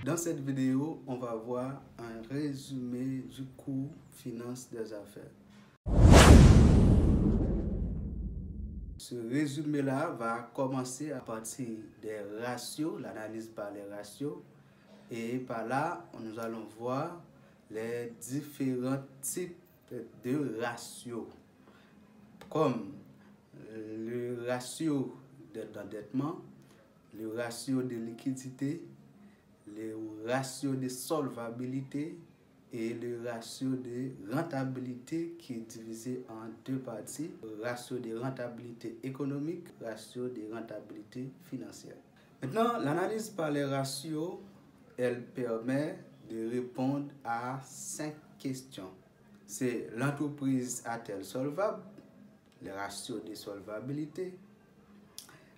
Dans cette vidéo, on va voir un résumé du cours Finance des affaires. Ce résumé-là va commencer à partir des ratios, l'analyse par les ratios. Et par là, nous allons voir les différents types de ratios, comme le ratio d'endettement, le ratio de liquidité, le ratio de solvabilité et le ratio de rentabilité qui est divisé en deux parties, le ratio de rentabilité économique, ratio de rentabilité financière. Maintenant, l'analyse par les ratios, elle permet de répondre à 5 questions. C'est l'entreprise a-t-elle solvable? Le ratio de solvabilité.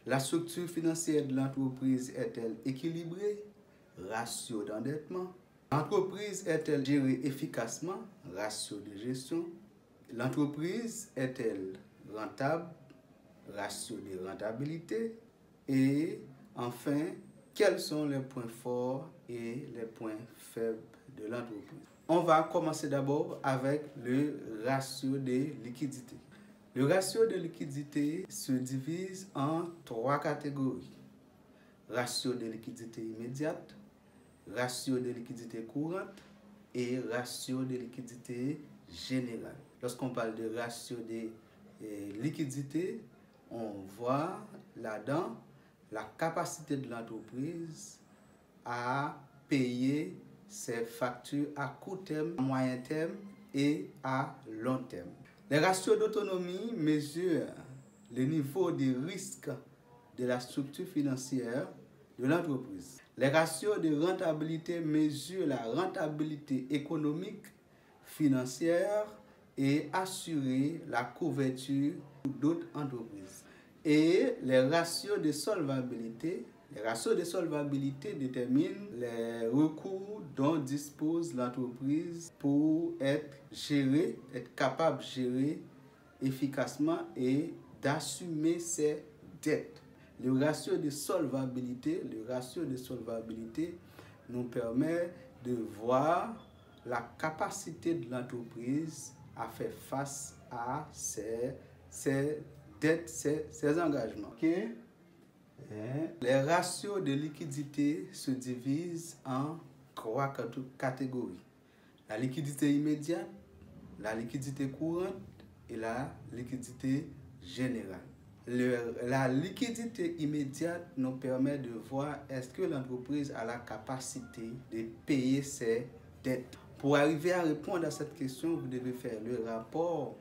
La structure financière de l'entreprise est-elle équilibrée? Ratio d'endettement. L'entreprise est-elle gérée efficacement? Ratio de gestion. L'entreprise est-elle rentable? Ratio de rentabilité. Et enfin, quels sont les points forts et les points faibles de l'entreprise? On va commencer d'abord avec le ratio de liquidité. Le ratio de liquidité se divise en 3 catégories. Ratio de liquidité immédiate, ratio de liquidité courante et ratio de liquidité générale. Lorsqu'on parle de ratio de liquidité, on voit là-dedans la capacité de l'entreprise à payer ses factures à court terme, à moyen terme et à long terme. Les ratios d'autonomie mesurent le niveau de risque de la structure financière de l'entreprise. Les ratios de rentabilité mesurent la rentabilité économique, financière et assurer la couverture d'autres entreprises. Et les ratios de solvabilité déterminent les recours dont dispose l'entreprise pour être capable de gérer efficacement et d'assumer ses dettes. Le ratio de solvabilité nous permet de voir la capacité de l'entreprise à faire face à ses dettes, ses engagements. Okay? Les ratios de liquidité se divisent en 3 catégories. La liquidité immédiate, la liquidité courante et la liquidité générale. La liquidité immédiate nous permet de voir est-ce que l'entreprise a la capacité de payer ses dettes. Pour arriver à répondre à cette question, vous devez faire le rapport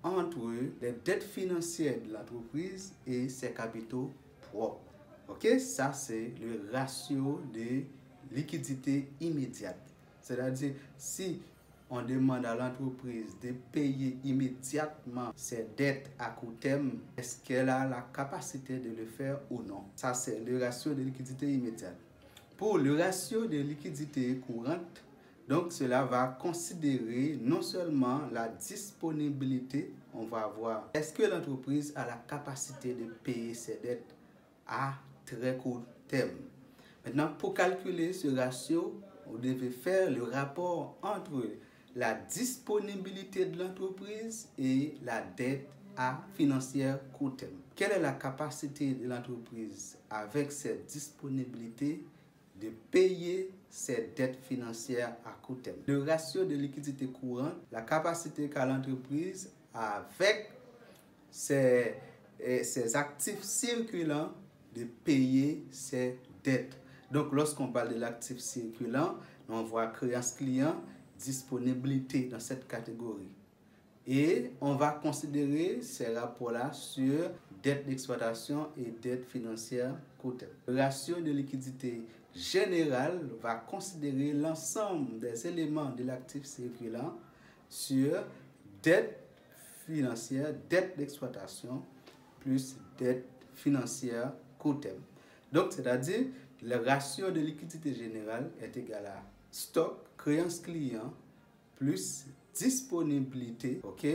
entre les dettes financières de l'entreprise et ses capitaux propres. Ok, ça c'est le ratio de liquidité immédiate. C'est-à-dire, si on demande à l'entreprise de payer immédiatement ses dettes à court terme, est-ce qu'elle a la capacité de le faire ou non? Ça c'est le ratio de liquidité immédiate. Pour le ratio de liquidité courante, donc cela va considérer non seulement la disponibilité, on va voir est-ce que l'entreprise a la capacité de payer ses dettes à très court terme. Maintenant, pour calculer ce ratio, vous devez faire le rapport entre la disponibilité de l'entreprise et la dette financière court terme. Quelle est la capacité de l'entreprise avec cette disponibilité de payer ses dettes financières à court terme? Le ratio de liquidité courante, la capacité qu'a l'entreprise avec ses actifs circulants de payer ses dettes. Donc, lorsqu'on parle de l'actif circulant, on voit créance client, disponibilité dans cette catégorie. Et on va considérer ces rapports-là sur dette d'exploitation et dette financière court terme. Le ratio de liquidité générale va considérer l'ensemble des éléments de l'actif circulant sur dette financière, dette d'exploitation plus dette financière court terme. Donc, c'est-à-dire, le ratio de liquidité générale est égal à stock, créance client, plus disponibilité, ok,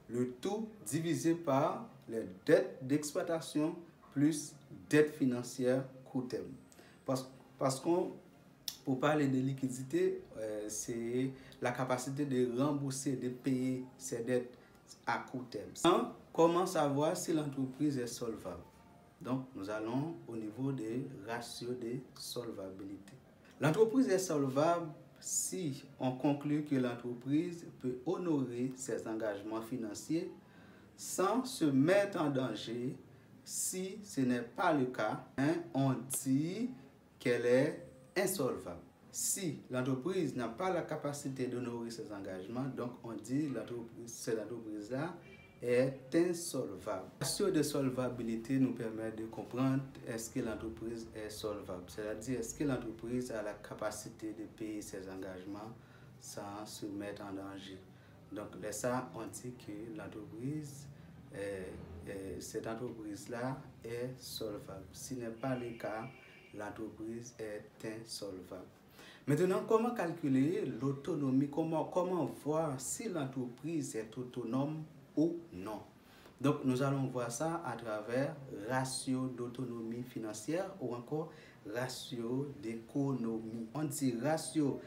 le tout divisé par les dettes d'exploitation plus dette financière court terme. Parce qu'on Pour parler de liquidité, c'est la capacité de rembourser, de payer ses dettes à court terme. Comment savoir si l'entreprise est solvable? Donc, nous allons au niveau des ratios de solvabilité. L'entreprise est solvable si on conclut que l'entreprise peut honorer ses engagements financiers sans se mettre en danger. Si ce n'est pas le cas, on dit qu'elle est insolvable. Si l'entreprise n'a pas la capacité d'honorer ses engagements, donc on dit que cette entreprise-là est insolvable. Le ratio de solvabilité nous permet de comprendre est-ce que l'entreprise est solvable. C'est-à-dire est-ce que l'entreprise a la capacité de payer ses engagements sans se mettre en danger. Donc là, ça, on dit que l'entreprise, cette entreprise-là est solvable. Si ce n'est pas le cas, l'entreprise est insolvable. Maintenant, comment calculer l'autonomie? Comment voir si l'entreprise est autonome ou non? Donc, nous allons voir ça à travers ratio d'autonomie financière ou encore ratio d'économie. On dit ratio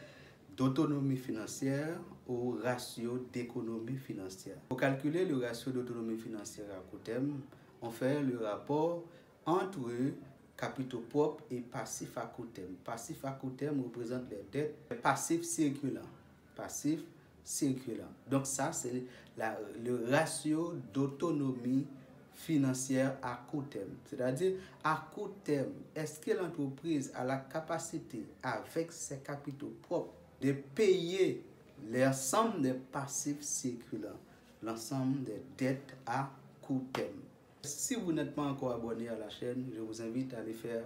d'autonomie financière ou ratio d'économie financière. Pour calculer le ratio d'autonomie financière à court terme, on fait le rapport entre capitaux propres et passifs à court terme. Passifs à court terme représentent les dettes, passifs circulants. Passifs circulants. Donc ça, c'est le ratio d'autonomie financière à court terme. C'est-à-dire, à court terme, est-ce que l'entreprise a la capacité, avec ses capitaux propres, de payer l'ensemble des passifs circulants, l'ensemble des dettes à court terme? Si vous n'êtes pas encore abonné à la chaîne, je vous invite à le faire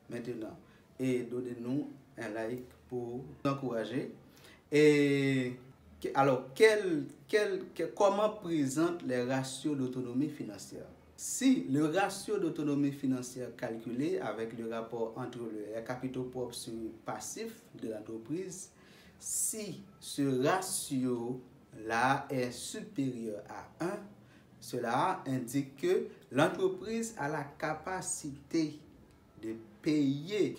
maintenant. Et donnez-nous un like pour nous encourager. Et alors, comment présentent les ratios d'autonomie financière? Si le ratio d'autonomie financière calculé avec le rapport entre les capitaux propres sur passifs de l'entreprise, si ce ratio-là est supérieur à 1, cela indique que l'entreprise a la capacité de payer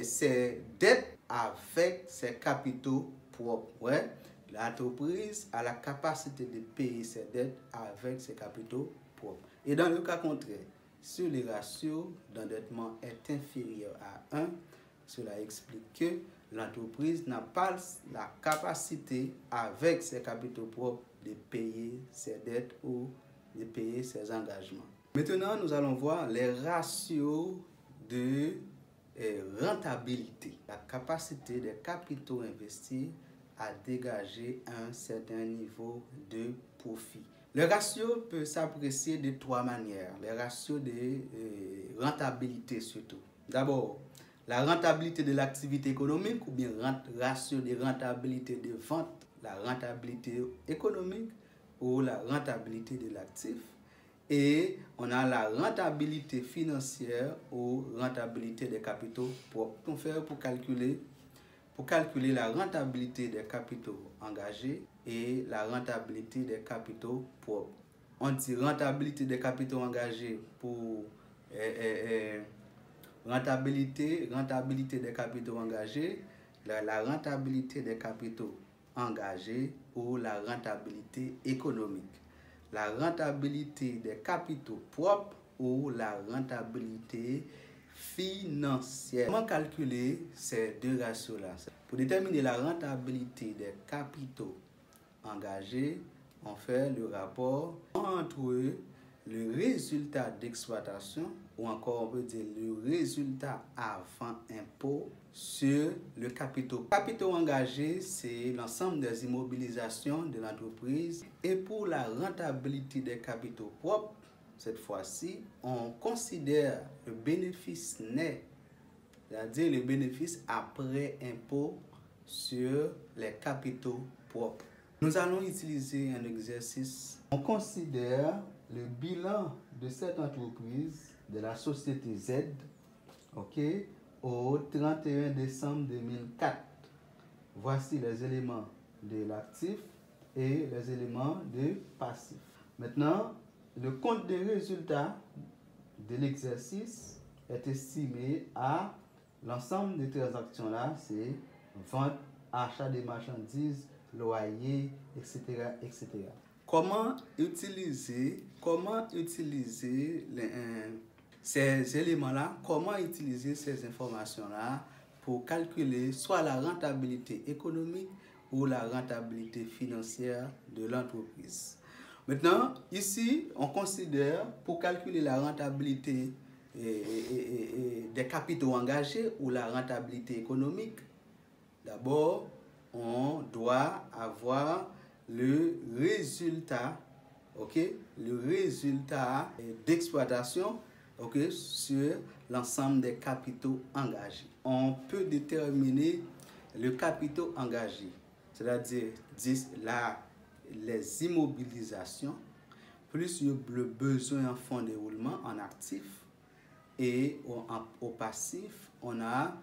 ses dettes avec ses capitaux propres. Ouais? L'entreprise a la capacité de payer ses dettes avec ses capitaux propres. Et dans le cas contraire, si le ratio d'endettement est inférieur à 1, cela explique que l'entreprise n'a pas la capacité avec ses capitaux propres de payer ses dettes ou de payer ses engagements. Maintenant, nous allons voir les ratios de rentabilité, la capacité des capitaux investis à dégager un certain niveau de profit. Le ratio peut s'apprécier de trois manières. Les ratios de rentabilité surtout. D'abord, la rentabilité de l'activité économique ou bien ratio de rentabilité de vente, la rentabilité économique ou la rentabilité de l'actif. Et on a la rentabilité financière ou rentabilité des capitaux propres. Qu'on fait pour calculer la rentabilité des capitaux engagés et la rentabilité des capitaux propres. On dit rentabilité des capitaux engagés pour rentabilité des capitaux engagés, la rentabilité des capitaux engagés ou la rentabilité économique. La rentabilité des capitaux propres ou la rentabilité financière. Comment calculer ces deux ratios-là? Pour déterminer la rentabilité des capitaux engagés, on fait le rapport entre le résultat d'exploitation ou encore on peut dire le résultat avant impôt sur le capitaux. Capitaux engagés, c'est l'ensemble des immobilisations de l'entreprise. Et pour la rentabilité des capitaux propres, cette fois-ci, on considère le bénéfice net, c'est-à-dire le bénéfice après impôt sur les capitaux propres. Nous allons utiliser un exercice. On considère le bilan de cette entreprise, de la société Z, au 31 décembre 2004. Voici les éléments de l'actif et les éléments de passif. Maintenant, le compte des résultats de l'exercice est estimé à L'ensemble des transactions là, c'est vente, achat des marchandises, loyer, etc., etc. Comment utiliser ces éléments-là, comment utiliser ces informations-là pour calculer soit la rentabilité économique ou la rentabilité financière de l'entreprise. Maintenant, ici, on considère pour calculer la rentabilité des capitaux engagés ou la rentabilité économique, d'abord, on doit avoir le résultat, le résultat d'exploitation, sur l'ensemble des capitaux engagés. On peut déterminer le capitaux engagé, c'est-à-dire les immobilisations, plus le besoin en fonds de roulement en actif, et au passif, on a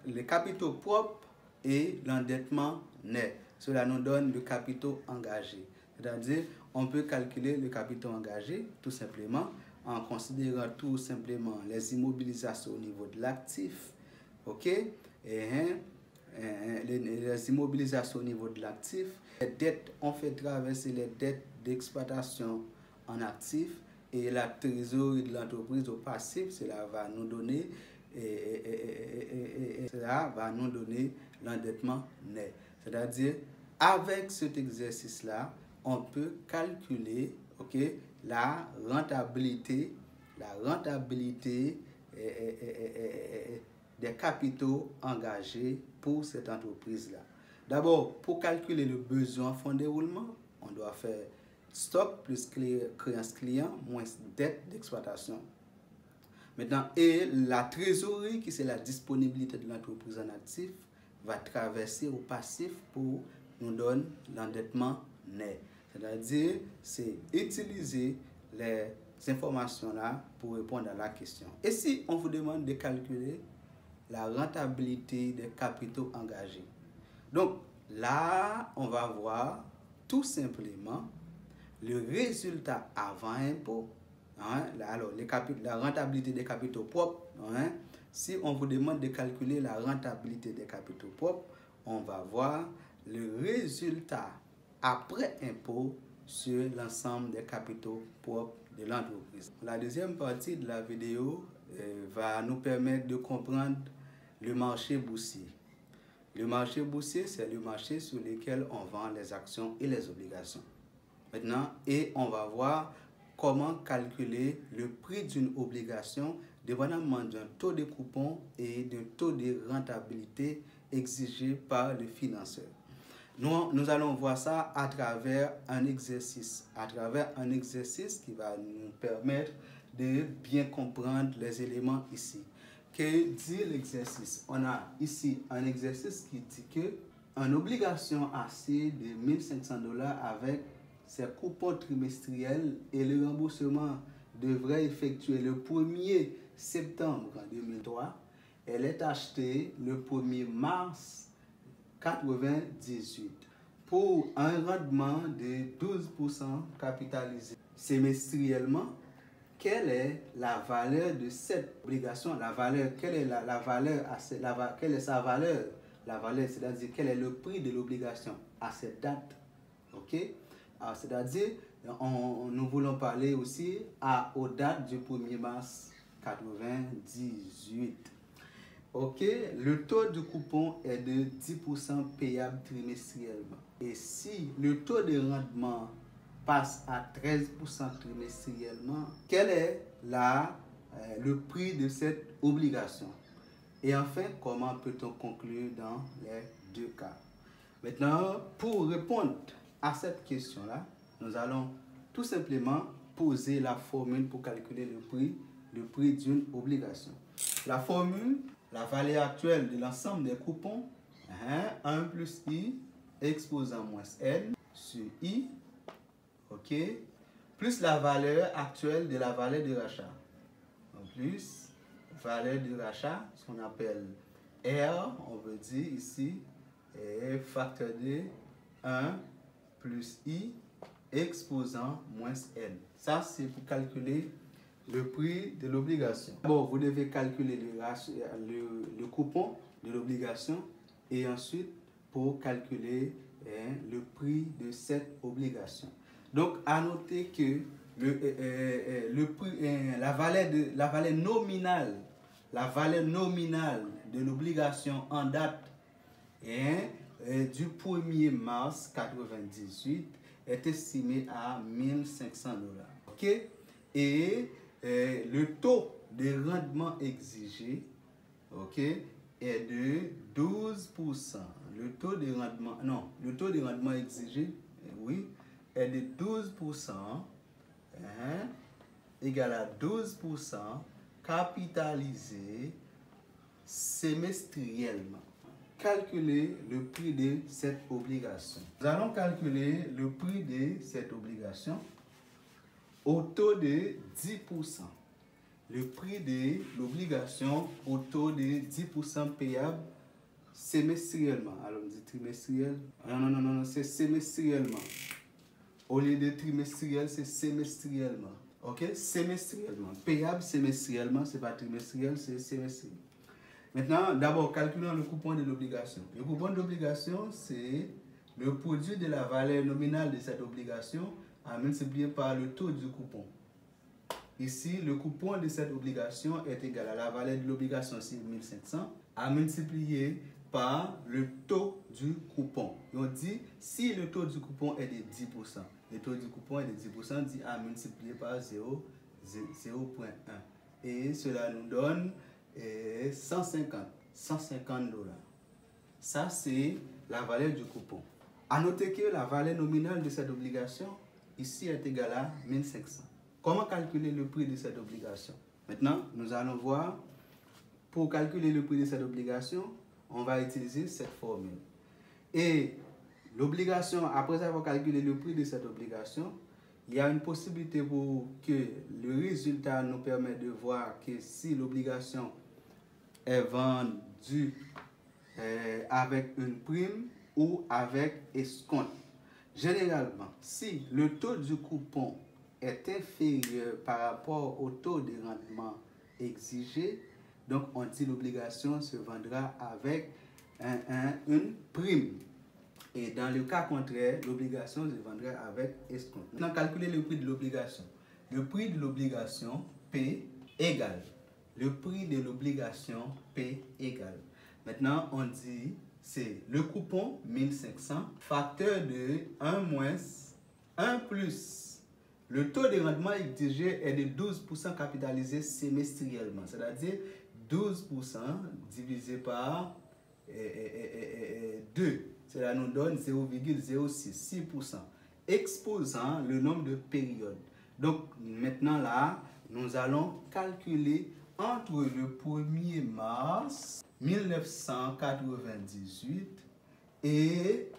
les capitaux propres et l'endettement net. Cela nous donne le capitaux engagé. C'est-à-dire, on peut calculer le capitaux engagé tout simplement en considérant tout simplement les immobilisations au niveau de l'actif, les immobilisations au niveau de l'actif. Les dettes, on fait traverser les dettes d'exploitation en actif et la trésorerie de l'entreprise au passif. Cela va nous donner l'endettement net. C'est-à-dire, avec cet exercice-là, on peut calculer la rentabilité des capitaux engagés pour cette entreprise-là. D'abord, pour calculer le besoin en fonds de roulement, on doit faire stock plus créance client moins dette d'exploitation. Maintenant, et la trésorerie, qui c'est la disponibilité de l'entreprise en actif, va traverser au passif pour nous donner l'endettement net. C'est-à-dire, c'est utiliser les informations-là pour répondre à la question. Et si on vous demande de calculer la rentabilité des capitaux engagés? Donc, là, on va voir tout simplement le résultat avant impôt. Alors, la rentabilité des capitaux propres. Si on vous demande de calculer la rentabilité des capitaux propres, on va voir le résultat après impôt sur l'ensemble des capitaux propres de l'entreprise. La deuxième partie de la vidéo va nous permettre de comprendre le marché boursier. Le marché boursier, c'est le marché sur lequel on vend les actions et les obligations. Maintenant, et on va voir comment calculer le prix d'une obligation dépendamment d'un taux de coupon et d'un taux de rentabilité exigé par le financeur. Nous allons voir ça à travers un exercice, qui va nous permettre de bien comprendre les éléments ici. Que dit l'exercice? On a ici un exercice qui dit que une obligation AC de 1 500 $ avec ses coupons trimestriels et le remboursement devrait effectuer le 1er septembre 2003. Elle est achetée le 1er mars 1998 pour un rendement de 12% capitalisé semestriellement. Quelle est la valeur de cette obligation? Quelle est sa valeur? La valeur, c'est-à-dire quel est le prix de l'obligation à cette date. C'est-à-dire, nous voulons parler aussi aux dates du 1er mars 1998. Le taux de coupon est de 10% payable trimestriellement. Et si le taux de rendement passe à 13% trimestriellement, quel est le prix de cette obligation? Et enfin, comment peut-on conclure dans les deux cas? Maintenant, pour répondre à cette question-là, nous allons tout simplement poser la formule pour calculer le prix d'une obligation. La formule, la valeur actuelle de l'ensemble des coupons, 1 plus I exposant moins N sur I, plus la valeur actuelle de la valeur de rachat, plus valeur de rachat, ce qu'on appelle R, on veut dire ici, est facteur de 1 plus I exposant moins N. Ça, c'est pour calculer le prix de l'obligation. Bon, vous devez calculer le coupon de l'obligation et ensuite pour calculer le prix de cette obligation. Donc, à noter que le prix, la valeur nominale de l'obligation en date du 1er mars 1998 est estimé à 1 500 $. OK? Et le taux de rendement exigé, OK, est de 12%. Le taux de rendement exigé, oui, est de 12%, égal à 12% capitalisé semestriellement. Calculer le prix de cette obligation. Nous allons calculer le prix de cette obligation au taux de 10%. Le prix de l'obligation au taux de 10% payable semestriellement. Alors on dit trimestriel. Non, c'est semestriellement. Au lieu de trimestriel, c'est semestriellement. OK? Semestriellement. Payable semestriellement, c'est pas trimestriel, c'est semestriel. Maintenant, d'abord, calculons le coupon de l'obligation. Le coupon de l'obligation, c'est le produit de la valeur nominale de cette obligation à multiplier par le taux du coupon. Ici, le coupon de cette obligation est égal à la valeur de l'obligation, c'est 1500, à multiplier par le taux du coupon. Et on dit, si le taux du coupon est de 10%, le taux du coupon est de 10%, dit à multiplier par 0,1. Et cela nous donne 150 $. Ça, c'est la valeur du coupon. À noter que la valeur nominale de cette obligation, ici, est égale à 1500. Comment calculer le prix de cette obligation? Maintenant, nous allons voir, pour calculer le prix de cette obligation, on va utiliser cette formule. Et l'obligation, après avoir calculé le prix de cette obligation, il y a une possibilité pour que le résultat nous permette de voir que si l'obligation est vendue avec une prime ou avec escompte. Généralement, si le taux du coupon est inférieur par rapport au taux de rendement exigé, donc on dit l'obligation se vendra avec une prime. Et dans le cas contraire, l'obligation se vendra avec escompte. Maintenant, calculer le prix de l'obligation. Le prix de l'obligation P égale. Le prix de l'obligation P égale. Maintenant, on dit c'est le coupon 1500, facteur de 1 moins 1 plus. Le taux de rendement exigé est de 12% capitalisé semestriellement, c'est-à-dire 12% divisé par 2. Cela nous donne 0,06%, exposant le nombre de périodes. Donc maintenant là, nous allons calculer entre le 1er mars 1998 et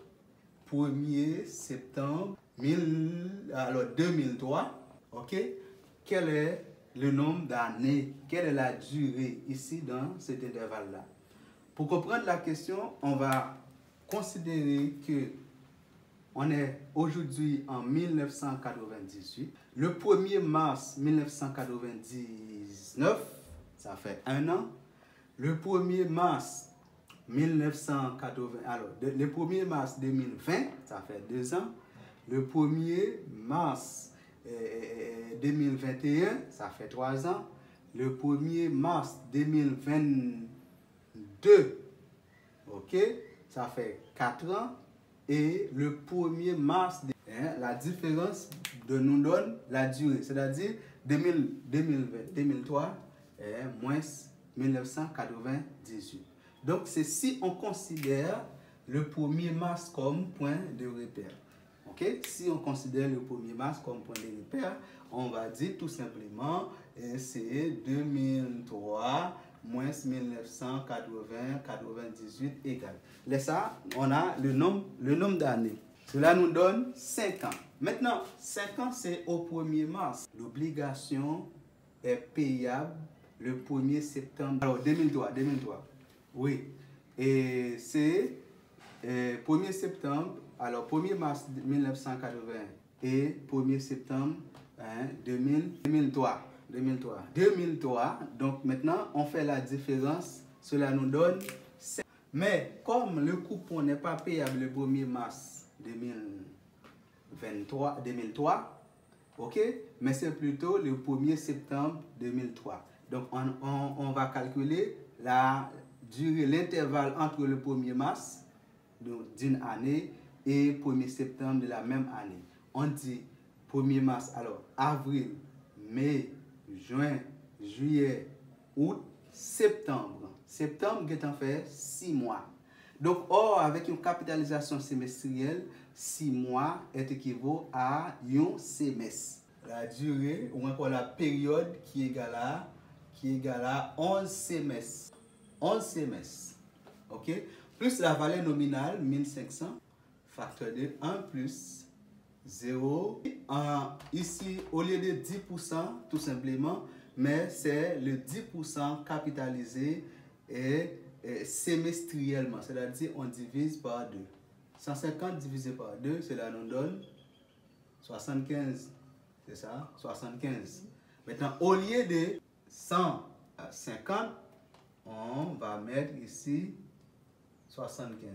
1er septembre 2003, ok? Quel est le nombre d'années? Quelle est la durée ici dans cet intervalle-là? Pour comprendre la question, on va considérer que on est aujourd'hui en 1998. Le 1er mars 1999, ça fait 1 an. Le 1er mars 1980, alors le 1er mars 2020, ça fait 2 ans. Le 1er mars 2021, ça fait 3 ans. Le 1er mars 2022, ok, ça fait 4 ans. Et le 1er mars, la différence nous donne la durée, c'est-à-dire 2023 moins 1998. Donc, c'est si on considère le 1er mars comme point de repère. Okay? Si on considère le 1er mars comme point de repère, on va dire tout simplement c'est 2003 moins 1998 égale. Là, ça, on a le nombre d'années. Cela nous donne 5 ans. Maintenant, 5 ans, c'est au 1er mars. L'obligation est payable le 1er septembre. Alors, 2003. Oui. Et c'est 1er septembre, alors 1er mars 1980 et 1er septembre 2003. 2003. 2003. Donc maintenant, on fait la différence. Cela nous donne 5. Mais comme le coupon n'est pas payable le 1er mars 2003, ok? Mais c'est plutôt le 1er septembre 2003. Donc on va calculer la durée, l'intervalle entre le 1er mars d'une année et 1er septembre de la même année. On dit 1er mars, alors avril, mai, juin, juillet, août, septembre. Septembre est en fait 6 mois. Donc, or, avec une capitalisation semestrielle, 6 mois est équivaut à un semestre. La durée, ou encore la période qui est égale à 11 semestres. 11 semestres. OK? Plus la valeur nominale, 1500, facteur de 1 plus 0. Ici, au lieu de 10%, tout simplement, mais c'est le 10% capitalisé et semestriellement, c'est-à-dire on divise par 2. 150 divisé par 2, cela nous donne 75. C'est ça, 75. Maintenant, au lieu de 150, on va mettre ici 75.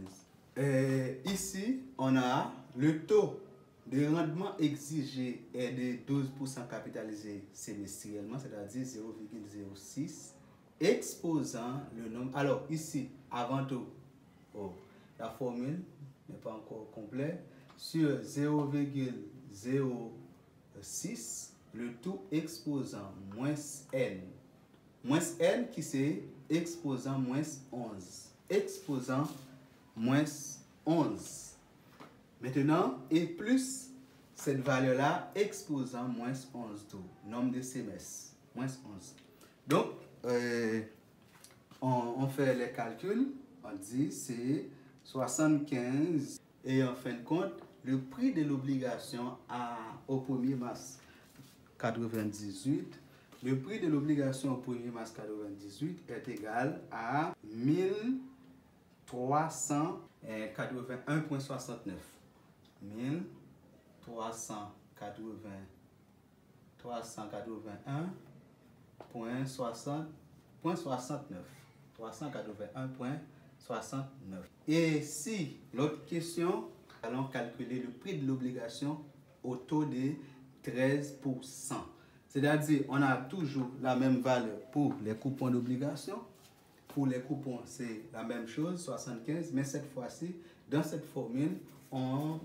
Ici, on a le taux de rendement exigé est de 12% capitalisé semestriellement, c'est-à-dire 0,06, exposant le nombre. Alors ici, avant tout, la formule n'est pas encore complète. Sur 0,06, le tout exposant moins n. Moins n qui c'est exposant moins 11. Exposant moins 11. Maintenant, et plus cette valeur-là exposant moins 11 tout, nombre de semestres, moins 11. Donc, on fait les calculs, on dit c'est 75 et en fin de compte, le prix de l'obligation au 1er mars 98, le prix de l'obligation au 1er mars 98 est égal à 1381,69. 381,69. Et si l'autre question, allons calculer le prix de l'obligation au taux de 13%. C'est-à-dire, on a toujours la même valeur pour les coupons d'obligation. Pour les coupons, c'est la même chose, 75, mais cette fois-ci, dans cette formule, on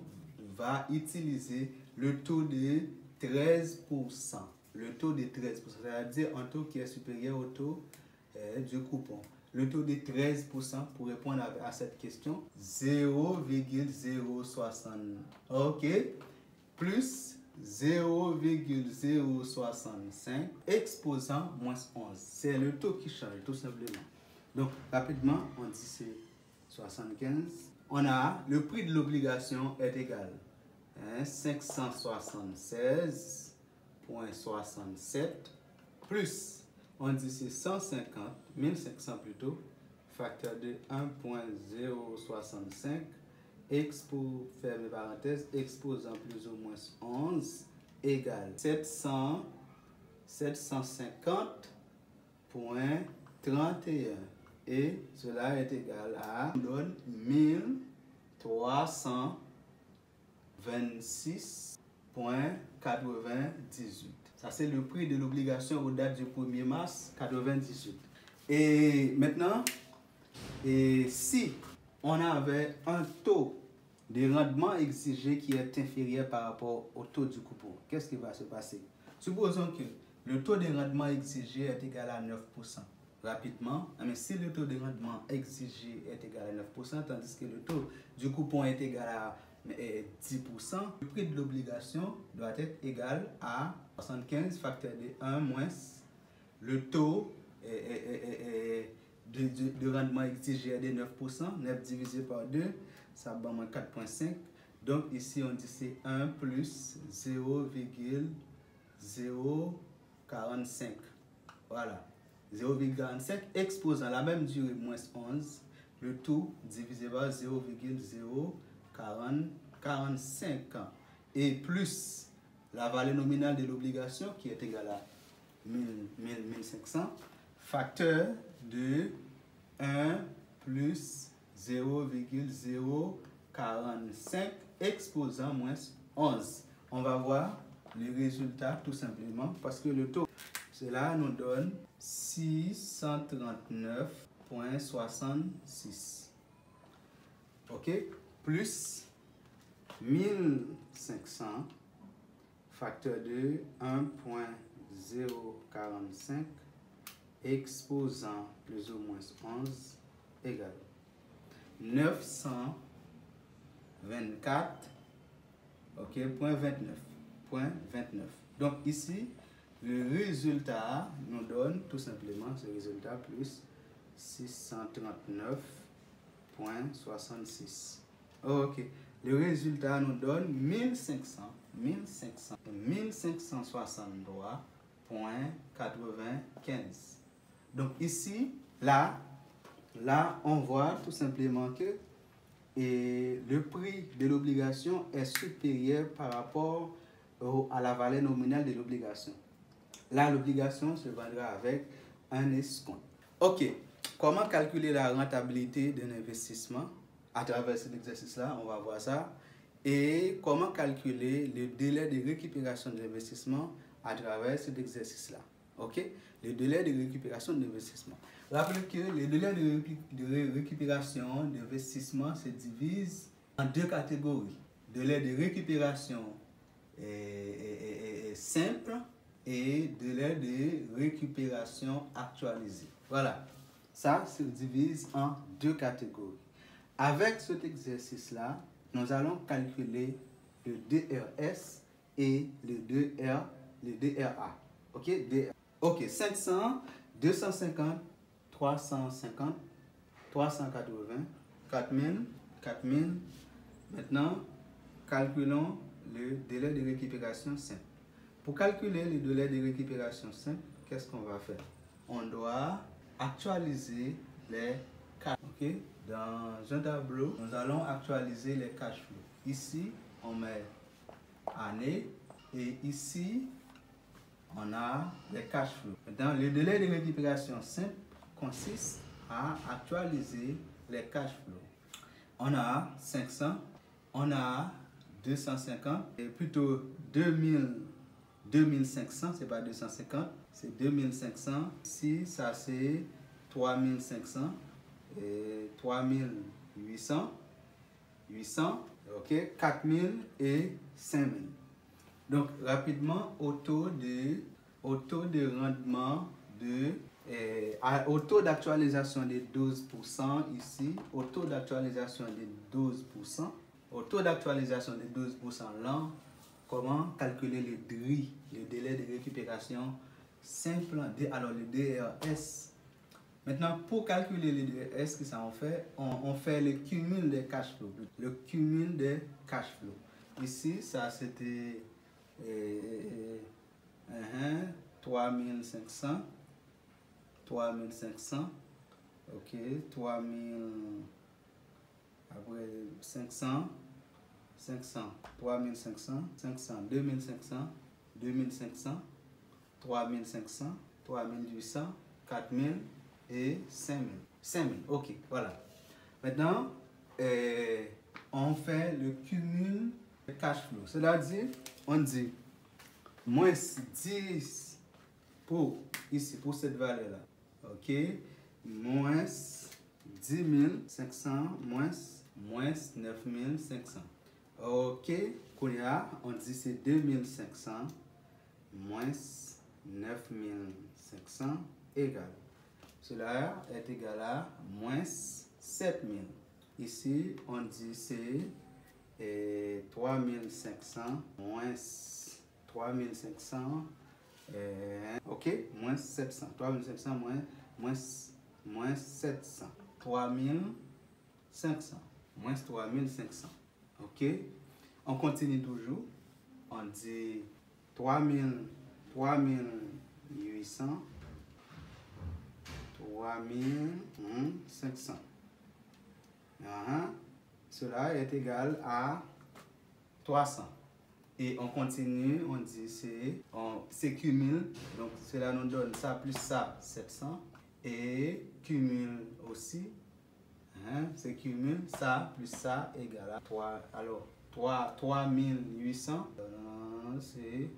va utiliser le taux de 13%. Le taux de 13%, c'est-à-dire un taux qui est supérieur au taux du coupon. Le taux de 13% pour répondre à cette question, 0,060. OK. Plus 0,065 exposant moins 11. C'est le taux qui change, tout simplement. Donc, rapidement, on dit c'est 75. On a le prix de l'obligation est égal à 576,67 plus, on dit c'est 150, 1500 plutôt, facteur de 1,065, expo, fermez parenthèse, exposant plus ou moins 11, égale 750,31. Et cela est égal à, on donne 1326,98. Ça, c'est le prix de l'obligation aux dates du 1er mars 98. Et maintenant, si on avait un taux de rendement exigé qui est inférieur par rapport au taux du coupon, qu'est-ce qui va se passer? Supposons que le taux de rendement exigé est égal à 9%. Rapidement, mais si le taux de rendement exigé est égal à 9%, tandis que le taux du coupon est égal à 10%, le prix de l'obligation doit être égal à 75 facteur de 1 moins le taux de rendement exigé est de 9%, 9 divisé par 2, ça va moins 4,5. Donc ici on dit c'est 1 plus 0,045. Voilà. 0,45 exposant la même durée moins 11, le tout divisé par 0,045 et plus la valeur nominale de l'obligation qui est égale à 1500, facteur de 1 plus 0,045 exposant moins 11. On va voir le résultat tout simplement parce que le taux, cela nous donne 639,66. OK? Plus 1500, facteur de 1,045 exposant plus ou moins 11 égale 924, ok, point 29. Donc ici, le résultat nous donne tout simplement ce résultat plus 639,66. Ok, le résultat nous donne 1563,95. Donc ici, là, on voit tout simplement que le prix de l'obligation est supérieur par rapport à la valeur nominale de l'obligation. Là, l'obligation se vendra avec un escompte. OK. Comment calculer la rentabilité d'un investissement? À travers cet exercice-là, on va voir ça. Et comment calculer le délai de récupération de l'investissement à travers cet exercice-là. OK? Le délai de récupération de l'investissement. Rappelez que le délai de récupération d'investissement se divise en deux catégories. Délai de récupération simple et délai de récupération actualisé. Voilà. Ça se divise en deux catégories. Avec cet exercice-là, nous allons calculer le DRS et le DRA. OK? OK, 500, 250, 350, 380, 4000, 4000. Maintenant, calculons le délai de récupération simple. Pour calculer le délai de récupération simple, qu'est-ce qu'on va faire? On doit actualiser les cash flows. Okay? Dans un tableau, nous allons actualiser les cash flows. Ici, on met année et ici, on a les cash flows. Maintenant, le délai de récupération simple consiste à actualiser les cash flows. On a 500, on a 250, et plutôt 2500, c'est pas 250, c'est 2500. Ici, ça c'est 3500 et 3800, 800, ok, 4000 et 5000. Donc, rapidement, au taux de rendement au taux d'actualisation de 12% ici, au taux d'actualisation de 12%, au taux d'actualisation de 12% là, comment calculer le DRI, le délai de récupération simple, alors le DRS. Maintenant, pour calculer le DRS, qu'est-ce qu'on fait? On fait le cumul des cash flows. Le cumul des cash flows. Ici, ça c'était 3500, 3500, ok, 3000, après 500, 500, 3500, 500, 2500, 2500, 3500, 3800, 4000 et 5000. 5000, ok, voilà. Maintenant, on fait le cumul de cash flow. C'est-à-dire, on dit moins 10 pour ici, pour cette valeur-là. Ok, moins 10 500, moins 9 500. Ok, on dit c'est 2500 moins 9 500 égale. Cela est égal à moins 7000. Ici, on dit c'est 3500 moins 3500. Ok, moins 700. 3500 moins 700. 3500 moins 3500. Ok, on continue toujours. On dit 3800, 3500. Cela est égal à 300. Et on continue, on dit c'est cumul. Donc cela nous donne ça plus ça, 700. Et cumul aussi. Hein, c'est cumul, ça plus ça égale à 3. Alors 3800. C'est.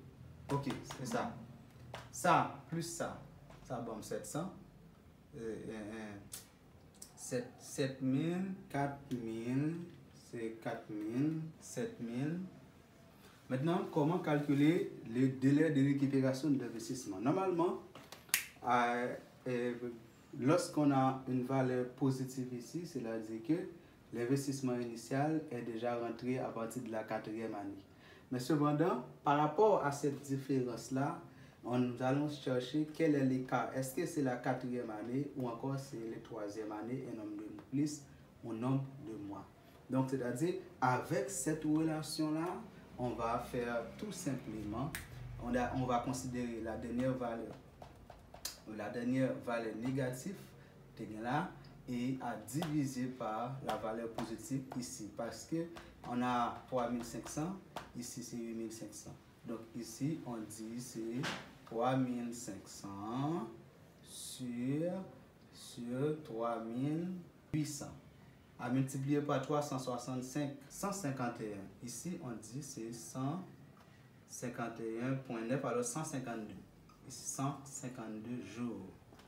Ok, c'est ça. Ça plus ça. Ça bombe 700. 7000, 4000, c'est 4000, 7000. Maintenant, comment calculer le délai de récupération d'investissement? Normalement, lorsqu'on a une valeur positive ici, c'est-à-dire que l'investissement initial est déjà rentré à partir de la 4e année. Mais cependant, par rapport à cette différence-là, nous allons chercher quel est l'écart. Est-ce que c'est la 4e année ou encore c'est la 3e année, un nombre de plus ou nombre de mois. Donc, c'est-à-dire, avec cette relation-là, on va faire tout simplement, on va considérer la dernière valeur négative là et à diviser par la valeur positive ici parce que on a 3500, ici c'est 8500. Donc ici on dit c'est 3500 sur 3800 à multiplier par 365, 151. Ici on dit c'est 151.9, alors 152. 152 jours.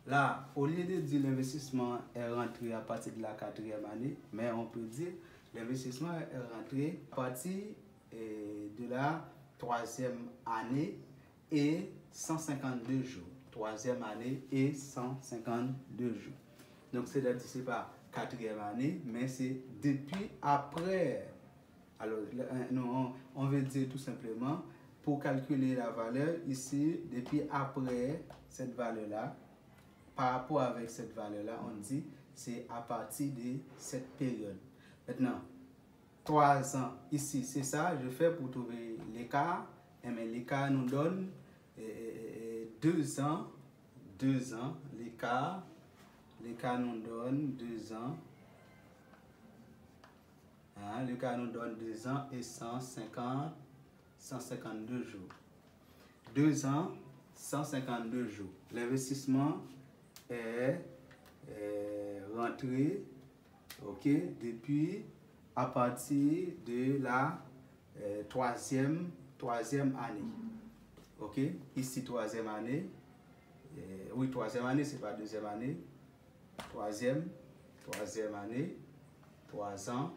Là, au lieu de dire l'investissement est rentré à partir de la 4e année, mais on peut dire l'investissement est rentré à partir de la 3e année et 152 jours. 3e année et 152 jours. Donc, c'est pas 4e année, mais c'est depuis après. Alors, on veut dire tout simplement, pour calculer la valeur ici, depuis après cette valeur-là, par rapport avec cette valeur-là, on dit c'est à partir de cette période. Maintenant, 3 ans, ici, c'est ça, je fais pour trouver l'écart. Mais l'écart nous donne 2 ans. 2 ans, l'écart nous donne 2 ans. Hein, l'écart nous donne 2 ans et 152 jours. 2 ans, 152 jours. L'investissement est rentré, ok, depuis à partir de la 3e année. Ok, ici 3e année. Oui, 3e année, c'est pas 2e année. 3e année, 3 ans.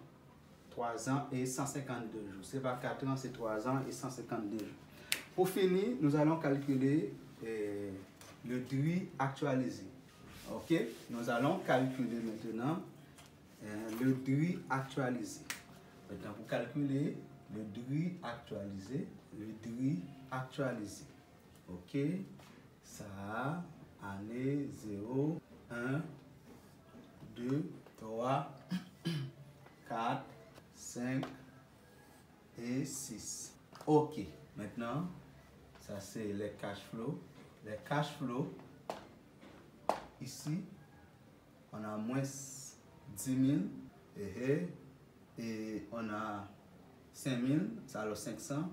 3 ans et 152 jours. C'est pas 4 ans, c'est 3 ans et 152 jours. Pour finir, nous allons calculer le DRI actualisé. Ok? Nous allons calculer maintenant le DRI actualisé. Maintenant, pour calculer le DRI actualisé. Ok? Ça, année 0, 1, 2, 3, 4, 5 et 6. Ok, maintenant, ça c'est les cash flow. Les cash flow, ici, on a moins 10 000 et on a 5 000, ça alors 500,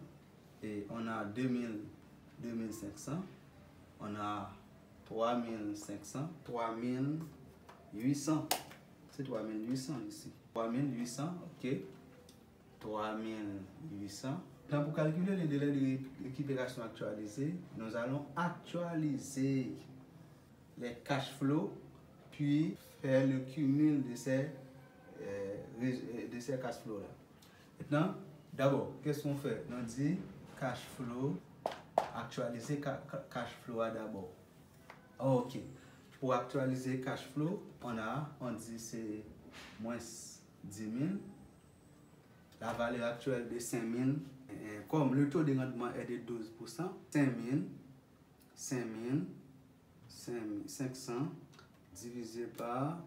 et on a 2500, on a 3500, 3800. C'est 3800 ici. 3800, ok. 3800. Donc, pour calculer le délai de récupération actualisé, nous allons actualiser les cash flows, puis faire le cumul de ces cash flows-là. Maintenant, d'abord, qu'est-ce qu'on fait? On dit cash flow, actualiser cash flow d'abord. Ok. Pour actualiser cash flow, on dit c'est moins 10 000. La valeur actuelle de 5 000, comme le taux de rendement est de 12%, 500 divisé par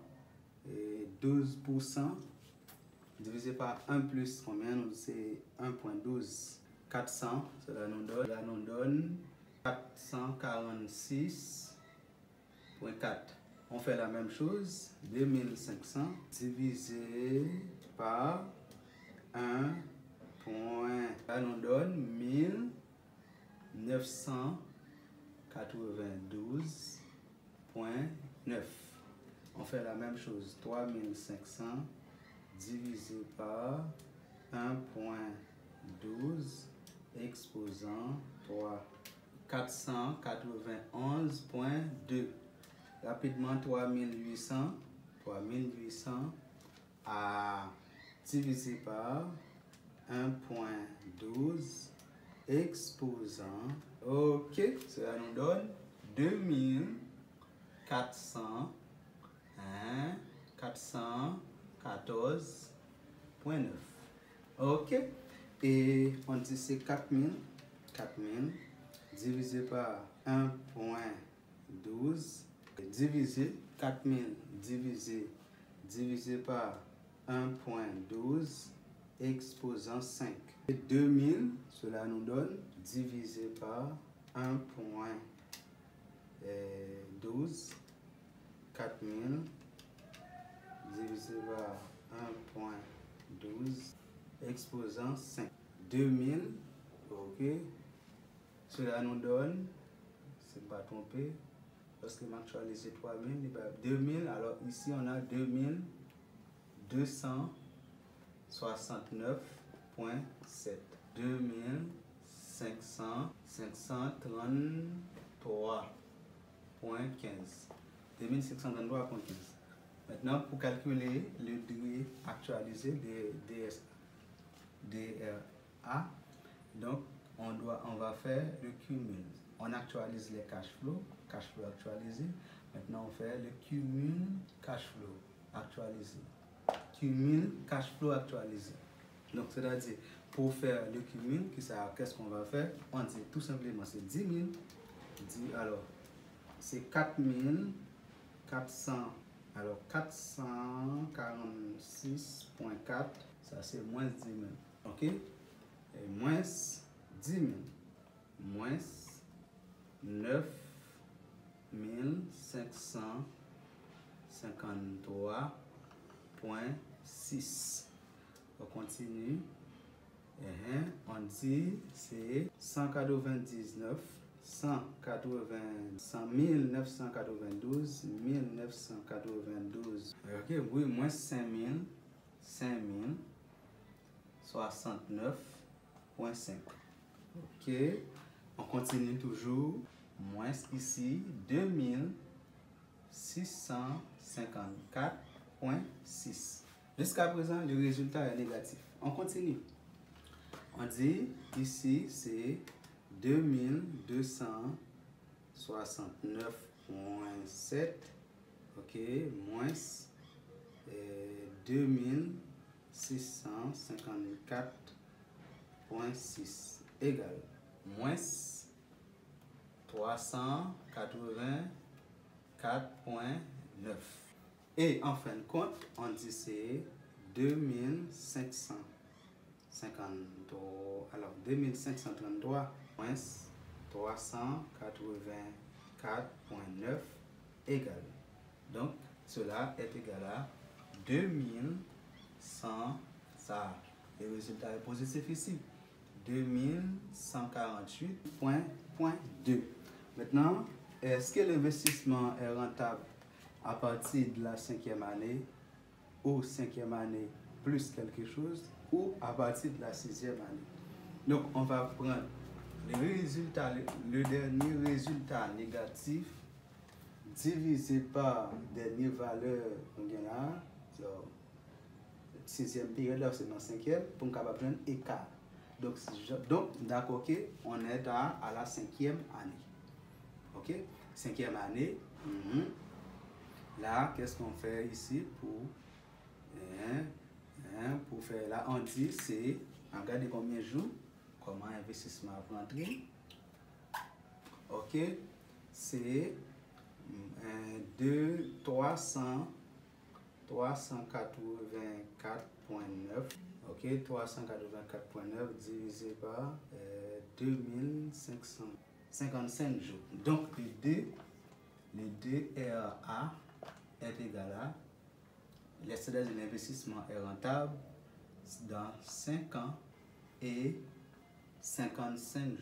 12%, divisé par 1 plus combien? C'est 1,12. 400, cela nous donne 446,4. On fait la même chose, 2500 divisé par 1 point. Ça nous donne 1992,9. On fait la même chose. 3500 divisé par 1,12 exposant 491,2. Rapidement, 3800 à divisé par 1,12 exposant. Ok, cela nous donne 414,9. Ok, et on dit c'est 4000 divisé par 1,12 divisé 4000 divisé par 1,12 exposant 5. Et 2000, cela nous donne divisé par 1,12, 4000 divisé par 1,12 exposant 5. 2000, ok, cela nous donne, c'est pas trompé, parce que m'actualiser 3000, 2000, alors ici on a 2269,7. 2533,15. 2533,15. Maintenant, pour calculer le degré actualisé des DRA, donc on va faire le cumul. On actualise les cash flow actualisé. Maintenant, on fait le cumul cash flow actualisé. Cumul cash flow actualisé. Donc, c'est-à-dire, pour faire le cumul, qu'est-ce qu'on va faire? On dit tout simplement, c'est 10 000. Alors, c'est 4400. Alors, 446,4. Ça, c'est moins 10 000. OK? Et moins 10 000. Moins 9553,6. On continue. On dit c'est 1992. Ok, oui, moins 5069,5. Ok, on continue toujours. Moins ici 2654,6. Jusqu'à présent, le résultat est négatif. On continue. On dit ici c'est 2269,7. Ok, moins 2654,6 égale moins 384,9. Et en fin de compte, on dit c'est 2553. Alors 2533 moins 384,9 égale. Donc cela est égal à 2100. Ça, le résultat est positif ici. 2148,2. Maintenant, est-ce que l'investissement est rentable à partir de la 5e année ou 5e année plus quelque chose ou à partir de la 6e année? Donc, on va prendre le dernier résultat négatif divisé par dernière valeur qu'on a là, 6e période, c'est dans 5e, pour qu'on puisse prendre écart. Donc d'accord, ok, on est à la 5e année. Ok, 5e année. Là, qu'est-ce qu'on fait ici pour faire là? On dit c'est, regardez combien de jours, comment investissement va rentrer. Ok, c'est 384,9. Ok, 384,9 divisé par 2555 jours. Donc, le DRA est égal à l'excédent de l'investissement est rentable dans 5 ans et 55 jours.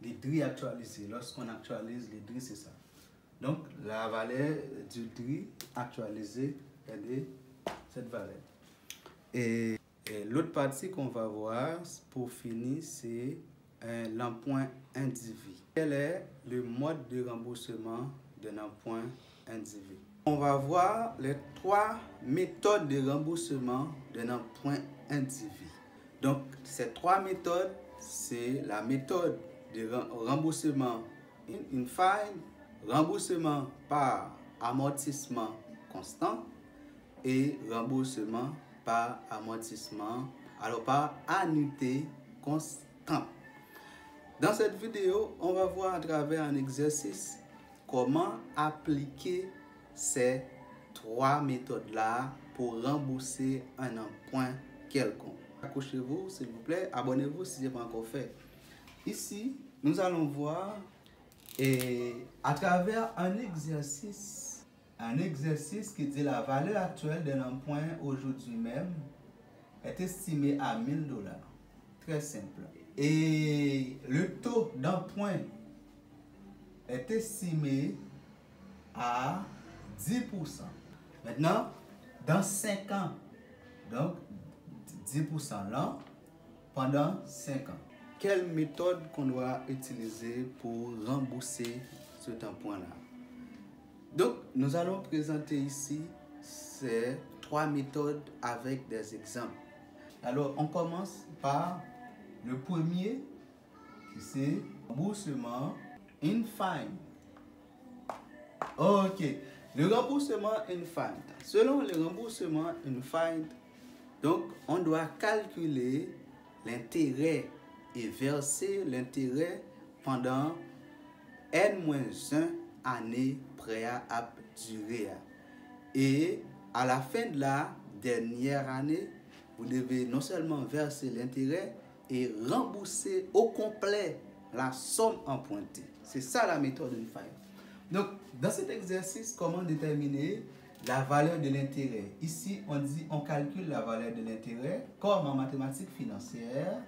Les DRI actualisés, lorsqu'on actualise les DRI, c'est ça. Donc, la valeur du DRI actualisé est de cette valeur. Et l'autre partie qu'on va voir pour finir, c'est l'emprunt individu. Quel est le mode de remboursement d'un emprunt individu? On va voir les 3 méthodes de remboursement d'un emprunt individu. Donc, ces 3 méthodes, c'est la méthode de remboursement in fine, remboursement par amortissement constant et remboursement par amortissement, alors par annuité constante. Dans cette vidéo, on va voir à travers un exercice comment appliquer ces 3 méthodes-là pour rembourser un emprunt quelconque. Accrochez-vous, s'il vous plaît, abonnez-vous si ce n'est pas encore fait. Ici, nous allons voir à travers un exercice qui dit la valeur actuelle d'un emprunt aujourd'hui même est estimée à 1 000 $. Très simple. Et le taux d'emprunt est estimé à 10%. Maintenant, dans 5 ans, donc 10% là, pendant 5 ans. Quelle méthode qu'on doit utiliser pour rembourser cet emprunt-là? Donc, nous allons présenter ici ces 3 méthodes avec des exemples. Alors, on commence par le premier, qui c'est remboursement in fine. Ok, le remboursement in fine. Selon le remboursement in fine, donc, on doit calculer l'intérêt et verser l'intérêt pendant N-1 année préalable durée. Et à la fin de la dernière année, vous devez non seulement verser l'intérêt et rembourser au complet la somme empruntée. C'est ça la méthode in fine. Donc, dans cet exercice, comment déterminer la valeur de l'intérêt? Ici, on calcule la valeur de l'intérêt comme en mathématiques financières.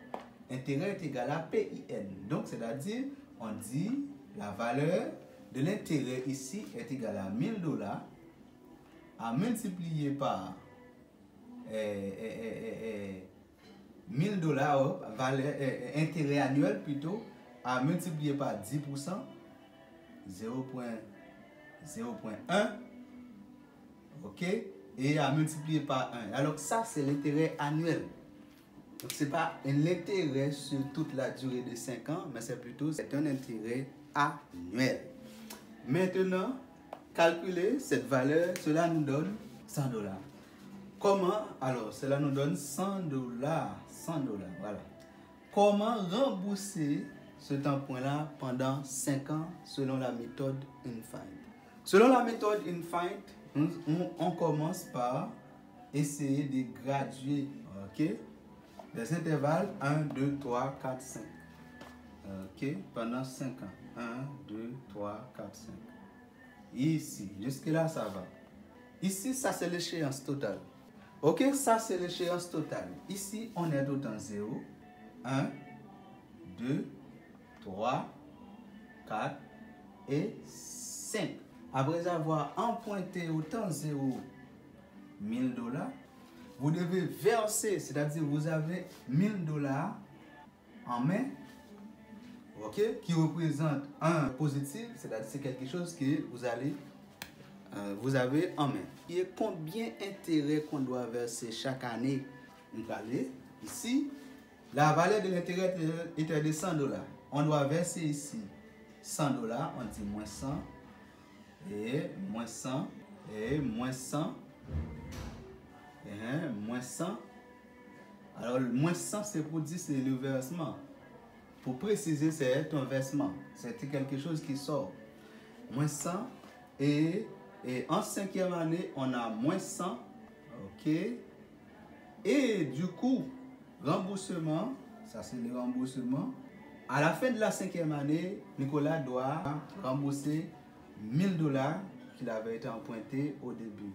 Intérêt est égal à PIN. Donc, c'est-à-dire, on dit la valeur de l'intérêt ici est égale à 1 000 $ à multiplier par 1 000 $, valeur, intérêt annuel plutôt, à multiplier par 10%, 0.1, ok, et à multiplier par 1. Alors ça, c'est l'intérêt annuel. Donc, ce n'est pas un intérêt sur toute la durée de 5 ans, mais c'est plutôt un intérêt annuel. Maintenant, calculer cette valeur, cela nous donne 100 $. Comment? Alors, cela nous donne 100 $. 100 $, voilà. Comment rembourser cet emprunt-là pendant 5 ans selon la méthode in fine? Selon la méthode in fine, on commence par essayer de graduer, ok, les intervalles 1, 2, 3, 4, 5. Ok, pendant 5 ans. 1, 2, 3, 4, 5. Ici, jusque-là, ça va. Ici, ça, c'est l'échéance totale. Ok, ça, c'est l'échéance totale. Ici, on est au temps 0. 1, 2, 3, 4 et 5. Après avoir emprunté au temps 0 1 000 $, vous devez verser, c'est-à-dire vous avez 1 000 $ en main, ok, qui représente un positif, c'est-à-dire c'est quelque chose que vous avez en main. Et combien d'intérêt qu'on doit verser chaque année? Ici, la valeur de l'intérêt était de 100 $. On doit verser ici 100 $, on dit moins 100, et moins 100, et moins 100, et moins 100. Alors, moins 100, c'est pour dire c'est le versement. Pour préciser, c'est un versement. C'est quelque chose qui sort. Moins 100. Et en 5e année, on a moins 100. OK. Et du coup, remboursement. Ça, c'est le remboursement. À la fin de la 5e année, Nicolas doit rembourser 1 000 $ qu'il avait été emprunté au début.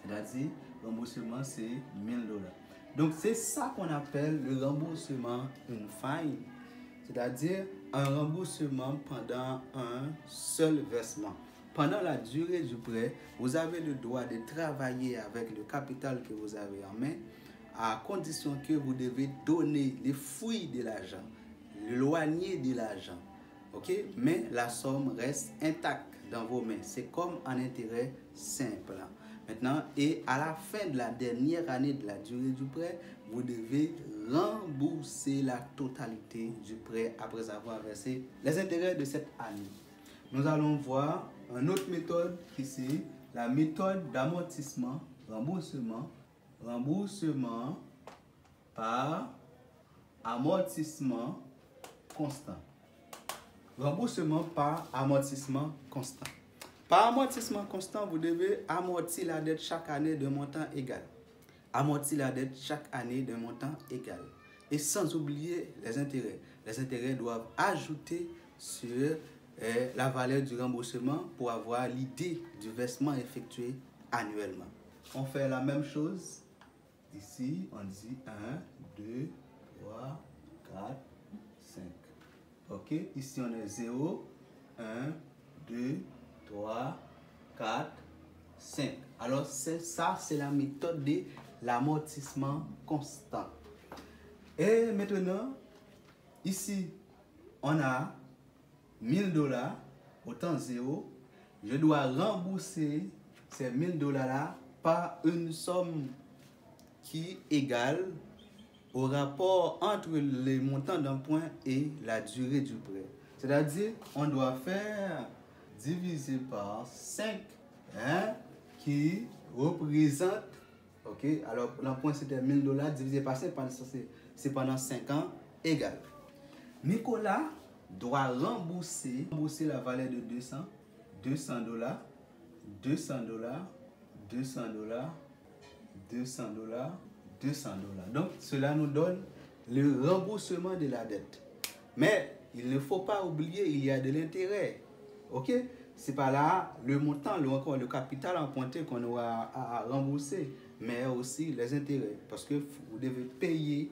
C'est-à-dire, remboursement, c'est 1 000 $. Donc, c'est ça qu'on appelle le remboursement in fine, c'est-à-dire un remboursement pendant un seul versement. Pendant la durée du prêt, vous avez le droit de travailler avec le capital que vous avez en main, à condition que vous devez donner les fruits de l'argent, l'éloigner de l'argent. Ok? Mais la somme reste intacte dans vos mains. C'est comme un intérêt simple. Maintenant, et à la fin de la dernière année de la durée du prêt, vous devez rembourser la totalité du prêt après avoir versé les intérêts de cette année. Nous allons voir une autre méthode qui c'est la méthode d'amortissement, remboursement par amortissement constant. Remboursement par amortissement constant. Par amortissement constant, vous devez amortir la dette chaque année d'un montant égal. Amortir la dette chaque année d'un montant égal. Et sans oublier les intérêts. Les intérêts doivent ajouter sur la valeur du remboursement pour avoir l'idée du versement effectué annuellement. On fait la même chose. Ici, on dit 1, 2, 3, 4, 5. Ok, ici on est 0, 1, 2, 3, 4, 5. Alors ça, c'est la méthode de l'amortissement constant. Et maintenant, ici, on a $1000 au temps 0. Je dois rembourser ces $1000 là par une somme qui est égale au rapport entre les montants d'emprunt et la durée du prêt. C'est-à-dire, on doit faire diviser par 5, qui représente, ok, alors l'emprunt c'était $1000, divisé par 5, c'est pendant 5 ans, égal. Nicolas doit rembourser la valeur de $200, $200, $200. Donc, cela nous donne le remboursement de la dette. Mais il ne faut pas oublier, il y a de l'intérêt. Ok? C'est pas là le montant, le capital emprunté qu'on aura à rembourser, mais aussi les intérêts. Parce que vous devez payer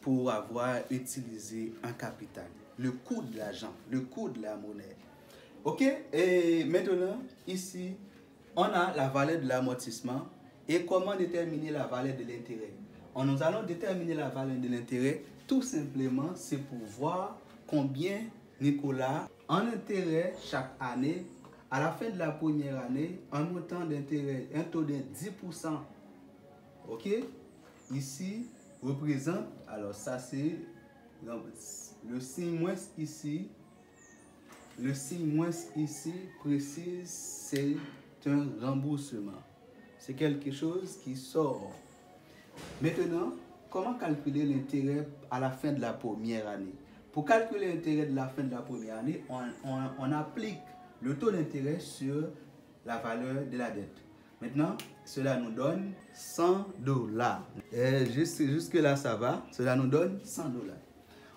pour avoir utilisé un capital. Le coût de l'argent, le coût de la monnaie. Ok? Et maintenant, ici, on a la valeur de l'amortissement. Et comment déterminer la valeur de l'intérêt? Nous allons déterminer la valeur de l'intérêt tout simplement, c'est pour voir combien Nicolas en intérêt chaque année. À la fin de la première année, un montant d'intérêt, un taux de 10%. Ok? Ici représente, alors ça c'est le signe moins ici. Le signe moins ici précise, c'est un remboursement. C'est quelque chose qui sort. Maintenant, comment calculer l'intérêt à la fin de la première année? Pour calculer l'intérêt de la fin de la première année, on applique le taux d'intérêt sur la valeur de la dette. Maintenant, cela nous donne $100. Jusque là, ça va. Cela nous donne $100.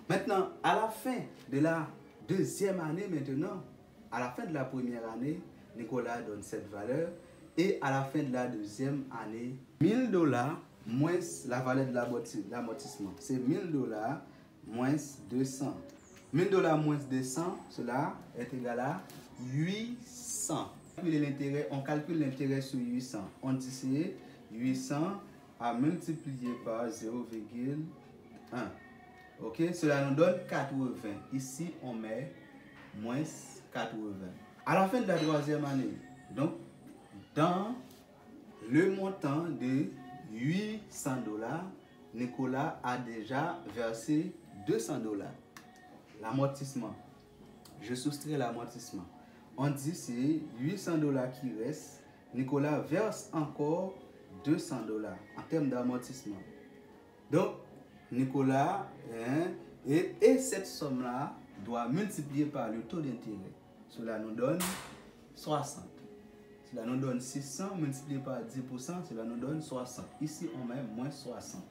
Maintenant, à la fin de la deuxième année, à la fin de la première année, Nicolas donne cette valeur. Et à la fin de la deuxième année, $1000 moins la valeur de l'amortissement. C'est $1000 moins 200. $1000 moins 200, cela est égal à 800. On calcule l'intérêt sur 800. On dit c'est 800 à multiplier par 0,1. Ok, cela nous donne 80. Ici, on met moins 80. À la fin de la troisième année, donc, dans le montant de $800, Nicolas a déjà versé $200. L'amortissement. Je soustrais l'amortissement. On dit c'est $800 qui reste. Nicolas verse encore $200 en termes d'amortissement. Donc, Nicolas, et cette somme-là doit multiplier par le taux d'intérêt. Cela nous donne 60. Cela nous donne 600 multiplié par 10%, cela nous donne 60. Ici, on met moins 60.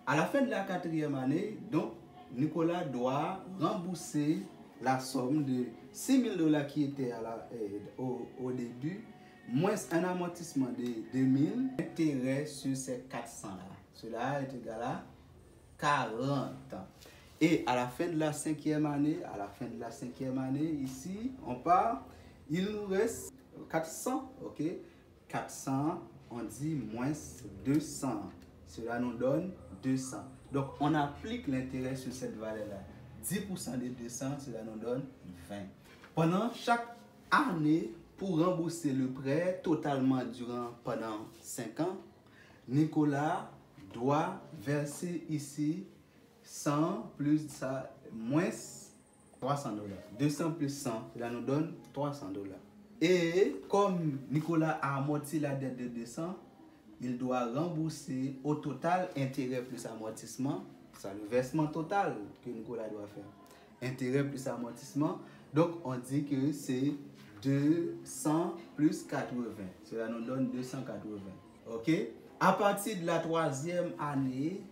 À la fin de la quatrième année, donc, Nicolas doit rembourser la somme de $6000 qui était au début, moins un amortissement de 2000, intérêt sur ces 400 là. cela est égal à 40. Et à la fin de la cinquième année, ici, on part, il nous reste 400, ok? 400, on dit moins 200. Cela nous donne 200. Donc, on applique l'intérêt sur cette valeur-là. 10% de 200, cela nous donne 20. Pendant chaque année, pour rembourser le prêt totalement pendant 5 ans, Nicolas doit verser ici 100 plus ça, moins 300 dollars. 200 plus 100, cela nous donne 300 dollars. Et comme Nicolas a amorti la dette de 200, il doit rembourser au total intérêt plus amortissement. C'est le versement total que Nicolas doit faire. Intérêt plus amortissement. Donc on dit que c'est 200 plus 80. Cela nous donne 280. Ok? À partir de la 3e année,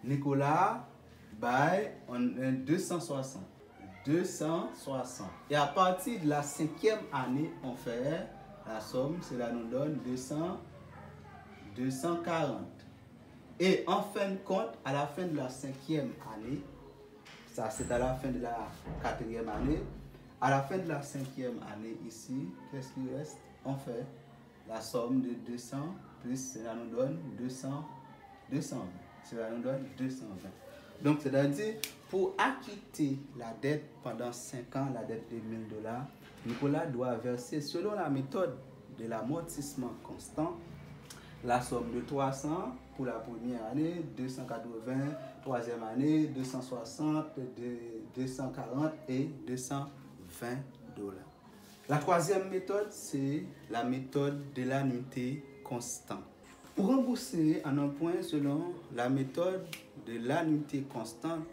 Nicolas bail en 260. 260. Et à partir de la 5e année, on fait la somme. Cela nous donne 240. Et en fin de compte, à la fin de la 5e année, ça c'est à la fin de la 4e année, à la fin de la 5e année ici, qu'est-ce qui reste? On fait la somme de 200 plus, cela nous donne 220. Cela nous donne 220. Donc c'est-à-dire, pour acquitter la dette pendant 5 ans, la dette de 1000 dollars, Nicolas doit verser, selon la méthode de l'amortissement constant, la somme de 300 pour la première année, 280, troisième année, 260, 240 et 220 dollars. La troisième méthode, c'est la méthode de l'annuité constante. Pour rembourser en un point selon la méthode de l'annuité constante,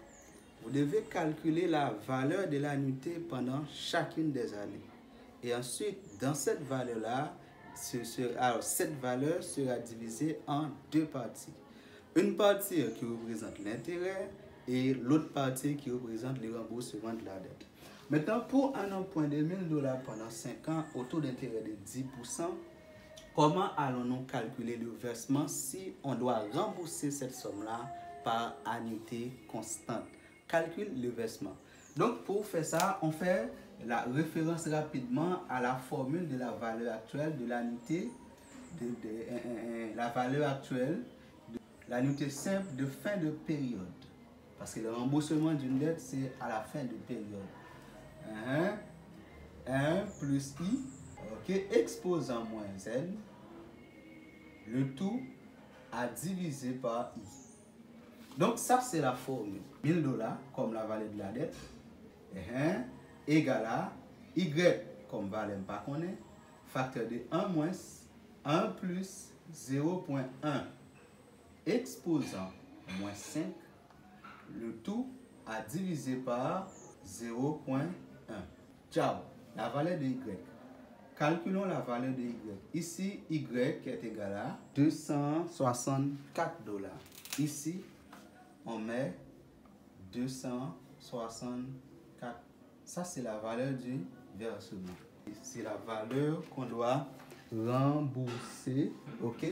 vous devez calculer la valeur de l'annuité pendant chacune des années. Et ensuite, dans cette valeur-là, alors, cette valeur sera divisée en 2 parties. Une partie qui représente l'intérêt et l'autre partie qui représente le remboursement de la dette. Maintenant, pour un emprunt de 1000 dollars pendant 5 ans au taux d'intérêt de 10%, comment allons-nous calculer le versement si on doit rembourser cette somme-là par annuité constante? Calcule le versement. Donc, pour faire ça, on fait la référence rapidement à la formule de la valeur actuelle de l'annuité, la valeur actuelle de l'annuité simple de fin de période. Parce que le remboursement d'une dette, c'est à la fin de période. 1 plus I, ok, exposant moins N, le tout à diviser par I. Donc ça, c'est la formule. 1000 dollars comme la valeur de la dette, égale à Y comme valeur pas connaît, facteur de 1 moins 1 plus 0.1 exposant moins 5, le tout à diviser par 0.1. Ciao, la valeur de Y. Calculons la valeur de Y. Ici, Y est égal à 264 dollars. Ici, on met 264. Ça, c'est la valeur du versement. C'est la valeur qu'on doit rembourser. OK?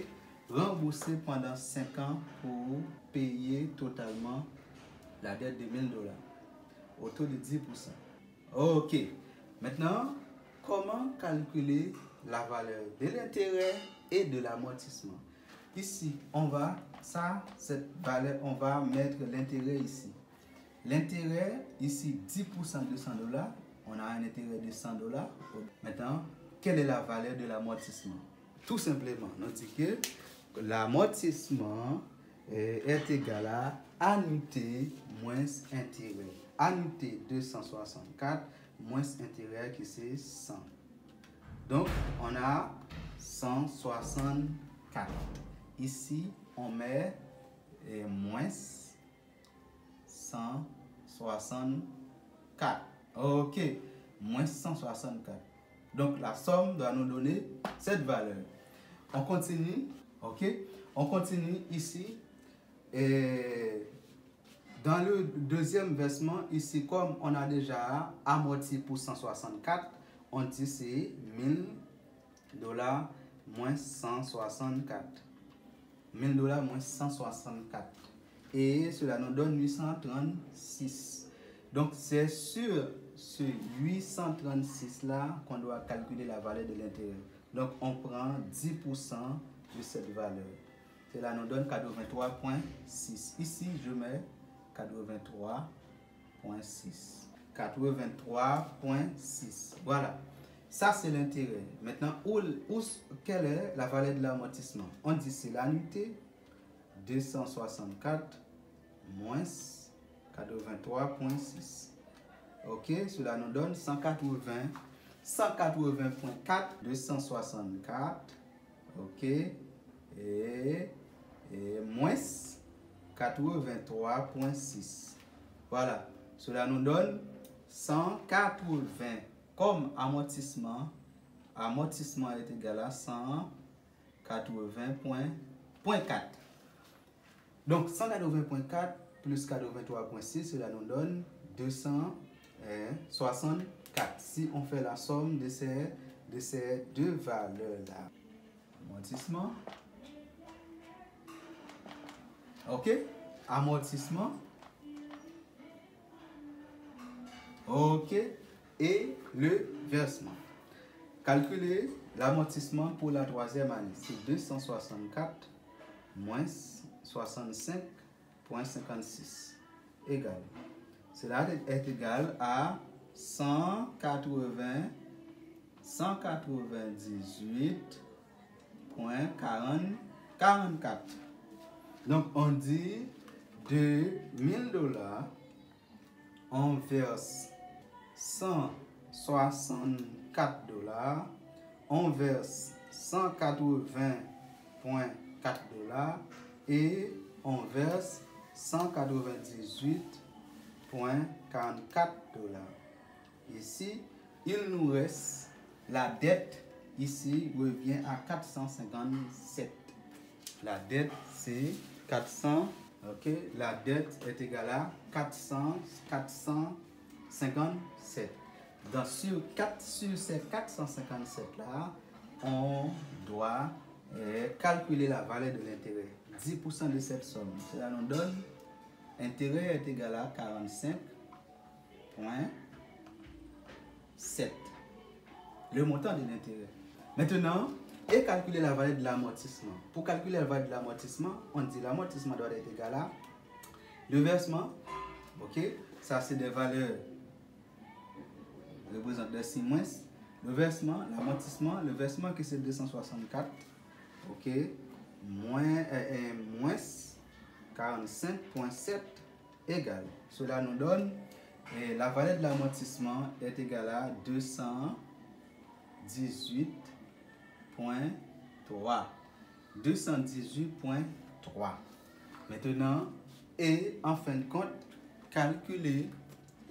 Rembourser pendant 5 ans pour payer totalement la dette de 1000 dollars au taux de 10%. OK. Maintenant, comment calculer la valeur de l'intérêt et de l'amortissement? Ici, on va, cette valeur, on va mettre l'intérêt ici. L'intérêt, ici, 10% de 100 dollars. On a un intérêt de 100 dollars. Maintenant, quelle est la valeur de l'amortissement? Tout simplement, on dit que l'amortissement est égal à annuité moins intérêt. Annuité 264 moins intérêt qui c'est 100. Donc, on a 164. Ici, on met moins 164. OK, moins 164. Donc, la somme doit nous donner cette valeur. On continue, OK? On continue ici. Et dans le deuxième versement, ici, comme on a déjà amorti pour 164, on dit c'est 1000 dollars moins 164. 1000 dollars moins 164. Et cela nous donne 836. Donc, c'est sur ce 836 là qu'on doit calculer la valeur de l'intérêt. Donc, on prend 10% de cette valeur. Cela nous donne 83,6. Ici, je mets 83,6. 83,6. Voilà. Ça, c'est l'intérêt. Maintenant, quelle est la valeur de l'amortissement? On dit c'est l'annuité. 264 moins 83,6. Ok, cela nous donne 180. 180,4, 264. Ok, et moins 83,6. Voilà, cela nous donne 180. Comme amortissement est égal à 180,4. Donc 180,4 plus 83,6, cela nous donne 264. Si on fait la somme de ces deux valeurs-là. Amortissement. Ok, amortissement. Ok, et le versement. Calculer l'amortissement pour la troisième année. C'est 264 moins 65,56 égal. Cela est égal à 198,44. Donc on dit de 1000 dollars, on verse 164 dollars, on verse 180,4 dollars et on verse 198,44 dollars. Ici, il nous reste la dette, ici revient à 457. La dette, c'est 400. Ok, la dette est égale à 457. Donc, sur ces 457 là, on doit calculer la valeur de l'intérêt. 10% de cette somme. Cela nous donne intérêt est égal à 45,7. Le montant de l'intérêt. Maintenant, et calculer la valeur de l'amortissement. Pour calculer la valeur de l'amortissement, on dit l'amortissement doit être égal à le versement. Ok, ça c'est des valeurs représentent des 6 moins. Le versement, l'amortissement, le versement qui c'est 264. Ok, moins 45,7 égal. Cela nous donne la valeur de l'amortissement est égale à 218,3. 218,3. Maintenant, et en fin de compte, calculer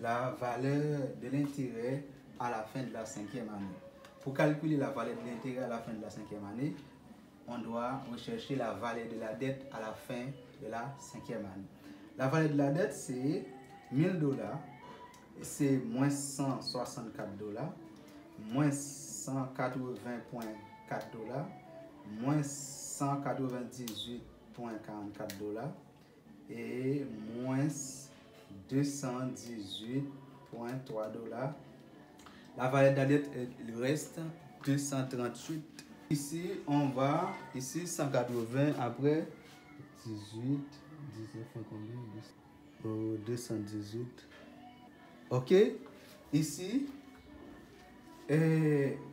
la valeur de l'intérêt à la fin de la 5e année. Pour calculer la valeur de l'intérêt à la fin de la 5e année, on doit rechercher la valeur de la dette à la fin de la 5e année. La valeur de la dette, c'est 1000 dollars, c'est moins 164 dollars, moins 180,4 dollars, moins 198,44 dollars et moins 218,3 dollars. La valeur de la dette, il reste 238. Ici, on va, ici 180 après 18, 19, combien? 218. Ok, ici,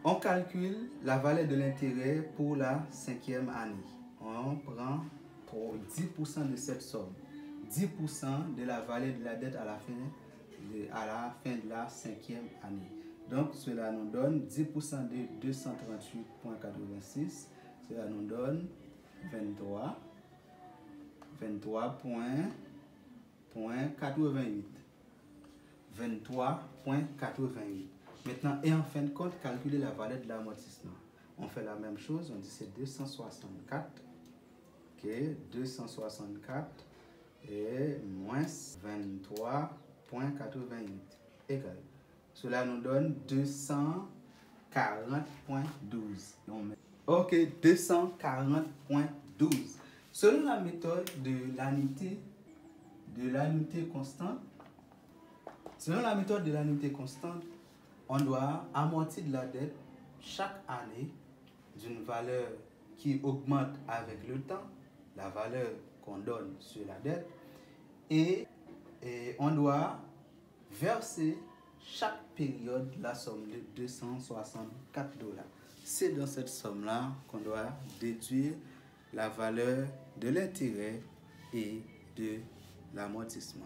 on calcule la valeur de l'intérêt pour la 5e année. On prend pour 10% de cette somme. 10% de la valeur de la dette à la fin de la 5e année. Donc, cela nous donne 10% de 238,86. Cela nous donne 23,88. 23,88. Maintenant, et en fin de compte, calculer la valeur de l'amortissement. On fait la même chose, on dit c'est 264. Ok, 264 et moins 23,88 égal. Cela nous donne 240,12. Ok, 240,12. Selon la méthode de l'annuité constante, on doit amortir de la dette chaque année d'une valeur qui augmente avec le temps, la valeur qu'on donne sur la dette, et on doit verser chaque période la somme de 264 $. C'est dans cette somme-là qu'on doit déduire la valeur de l'intérêt et de l'amortissement.